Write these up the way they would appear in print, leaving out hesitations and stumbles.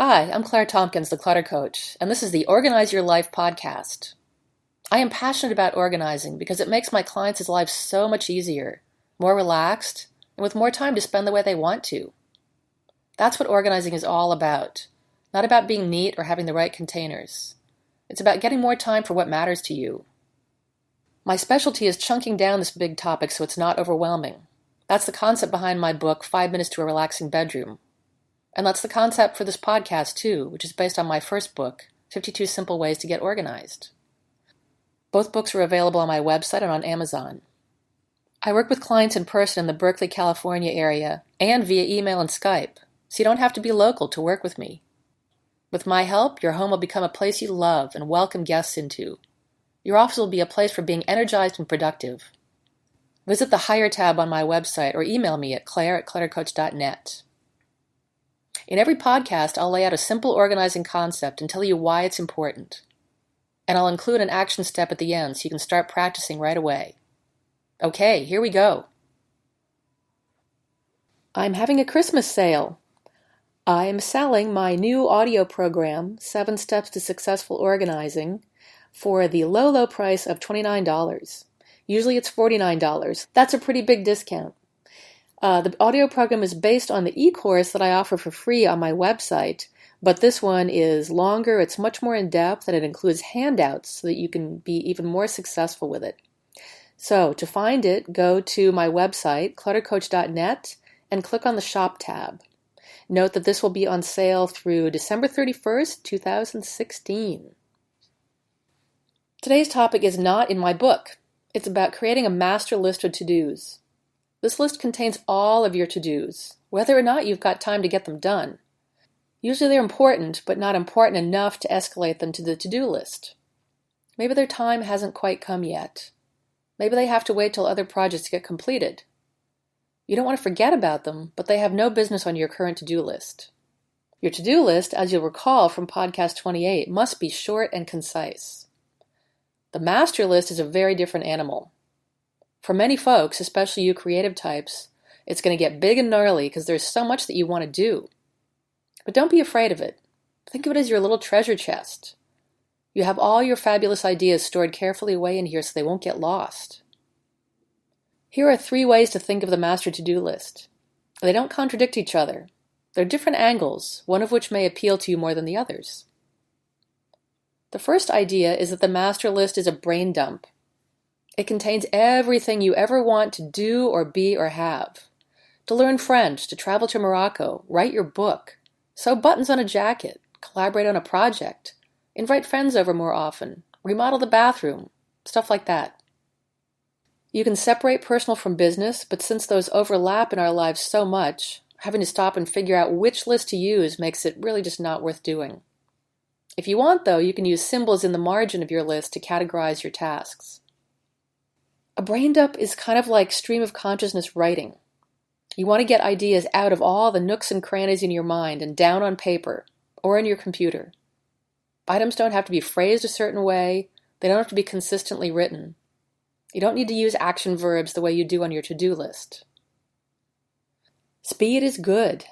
Hi, I'm Claire Tompkins, the Clutter Coach, and this is the Organize Your Life podcast. I am passionate about organizing because it makes my clients' lives so much easier, more relaxed, and with more time to spend the way they want to. That's what organizing is all about, not about being neat or having the right containers. It's about getting more time for what matters to you. My specialty is chunking down this big topic so it's not overwhelming. That's the concept behind my book, 5 Minutes to a Relaxing Bedroom. And that's the concept for this podcast, too, which is based on my first book, 52 Simple Ways to Get Organized. Both books are available on my website and on Amazon. I work with clients in person in the Berkeley, California area and via email and Skype, so you don't have to be local to work with me. With my help, your home will become a place you love and welcome guests into. Your office will be a place for being energized and productive. Visit the Hire tab on my website or email me at claire@cluttercoach.net. In every podcast, I'll lay out a simple organizing concept and tell you why it's important. And I'll include an action step at the end so you can start practicing right away. Okay, here we go. I'm having a Christmas sale. I'm selling my new audio program, 7 Steps to Successful Organizing, for the low price of $29. Usually it's $49. That's a pretty big discount. The audio program is based on the e-course that I offer for free on my website, but this one is longer, it's much more in-depth, and it includes handouts so that you can be even more successful with it. So, to find it, go to my website, cluttercoach.net, and click on the Shop tab. Note that this will be on sale through December 31st, 2016. Today's topic is not in my book. It's about creating a master list of to-dos. This list contains all of your to-dos, whether or not you've got time to get them done. Usually they're important, but not important enough to escalate them to the to-do list. Maybe their time hasn't quite come yet. Maybe they have to wait till other projects get completed. You don't want to forget about them, but they have no business on your current to-do list. Your to-do list, as you'll recall from podcast 28, must be short and concise. The master list is a very different animal. For many folks, especially you creative types, it's going to get big and gnarly because there's so much that you want to do. But don't be afraid of it. Think of it as your little treasure chest. You have all your fabulous ideas stored carefully away in here so they won't get lost. Here are 3 ways to think of the master to-do list. They don't contradict each other. They're different angles, one of which may appeal to you more than the others. The first idea is that the master list is a brain dump. It contains everything you ever want to do or be or have. To learn French, to travel to Morocco, write your book, sew buttons on a jacket, collaborate on a project, invite friends over more often, remodel the bathroom, stuff like that. You can separate personal from business, but since those overlap in our lives so much, having to stop and figure out which list to use makes it really just not worth doing. If you want, though, you can use symbols in the margin of your list to categorize your tasks. A brain dump is kind of like stream of consciousness writing. You want to get ideas out of all the nooks and crannies in your mind and down on paper or in your computer. Items don't have to be phrased a certain way. They don't have to be consistently written. You don't need to use action verbs the way you do on your to-do list. Speed is good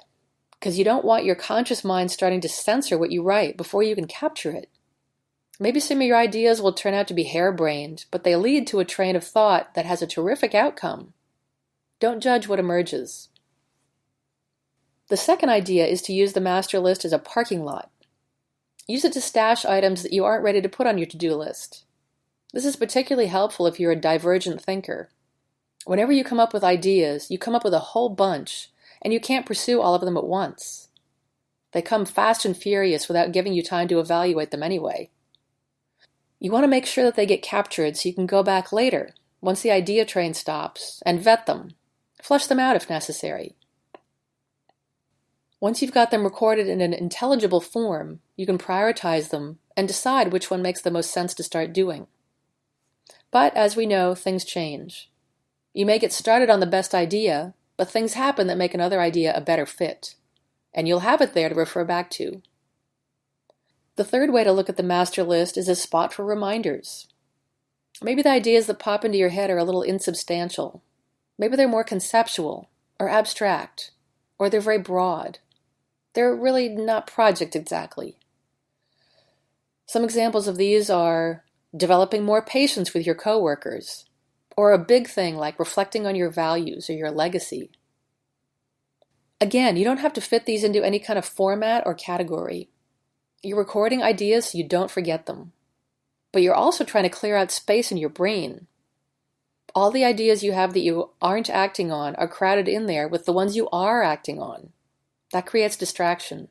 because you don't want your conscious mind starting to censor what you write before you can capture it. Maybe some of your ideas will turn out to be harebrained, but they lead to a train of thought that has a terrific outcome. Don't judge what emerges. The second idea is to use the master list as a parking lot. Use it to stash items that you aren't ready to put on your to-do list. This is particularly helpful if you're a divergent thinker. Whenever you come up with ideas, you come up with a whole bunch, and you can't pursue all of them at once. They come fast and furious without giving you time to evaluate them anyway. You want to make sure that they get captured so you can go back later, once the idea train stops, and vet them. Flush them out if necessary. Once you've got them recorded in an intelligible form, you can prioritize them and decide which one makes the most sense to start doing. But, as we know, things change. You may get started on the best idea, but things happen that make another idea a better fit, and you'll have it there to refer back to. The third way to look at the master list is a spot for reminders. Maybe the ideas that pop into your head are a little insubstantial. Maybe they're more conceptual or abstract, or they're very broad. They're really not projects exactly. Some examples of these are developing more patience with your coworkers, or a big thing like reflecting on your values or your legacy. Again, you don't have to fit these into any kind of format or category. You're recording ideas so you don't forget them. But you're also trying to clear out space in your brain. All the ideas you have that you aren't acting on are crowded in there with the ones you are acting on. That creates distraction.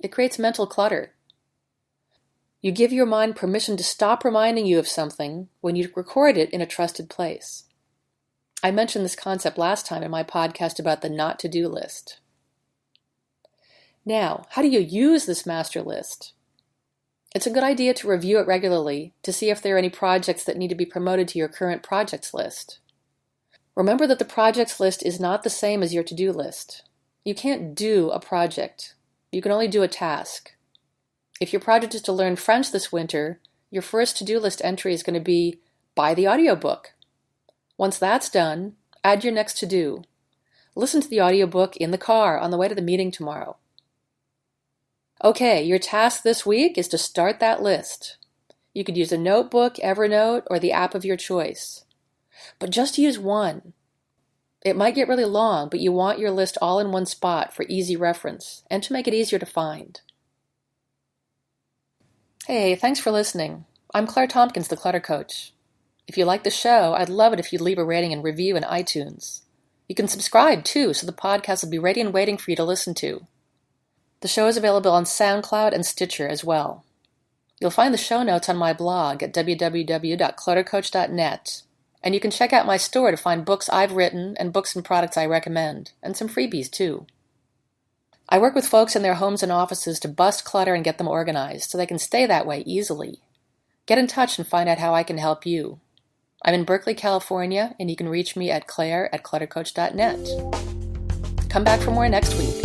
It creates mental clutter. You give your mind permission to stop reminding you of something when you record it in a trusted place. I mentioned this concept last time in my podcast about the not to-do list. Now, how do you use this master list? It's a good idea to review it regularly to see if there are any projects that need to be promoted to your current projects list. Remember that the projects list is not the same as your to-do list. You can't do a project. You can only do a task. If your project is to learn French this winter, your first to-do list entry is going to be buy the audiobook. Once that's done, add your next to-do. Listen to the audiobook in the car on the way to the meeting tomorrow. Okay, your task this week is to start that list. You could use a notebook, Evernote, or the app of your choice. But just use one. It might get really long, but you want your list all in one spot for easy reference and to make it easier to find. Hey, thanks for listening. I'm Claire Tompkins, the Clutter Coach. If you like the show, I'd love it if you'd leave a rating and review in iTunes. You can subscribe, too, so the podcast will be ready and waiting for you to listen to. The show is available on SoundCloud and Stitcher as well. You'll find the show notes on my blog at www.cluttercoach.net, and you can check out my store to find books I've written and books and products I recommend, and some freebies, too. I work with folks in their homes and offices to bust clutter and get them organized so they can stay that way easily. Get in touch and find out how I can help you. I'm in Berkeley, California, and you can reach me at claire@cluttercoach.net. Come back for more next week.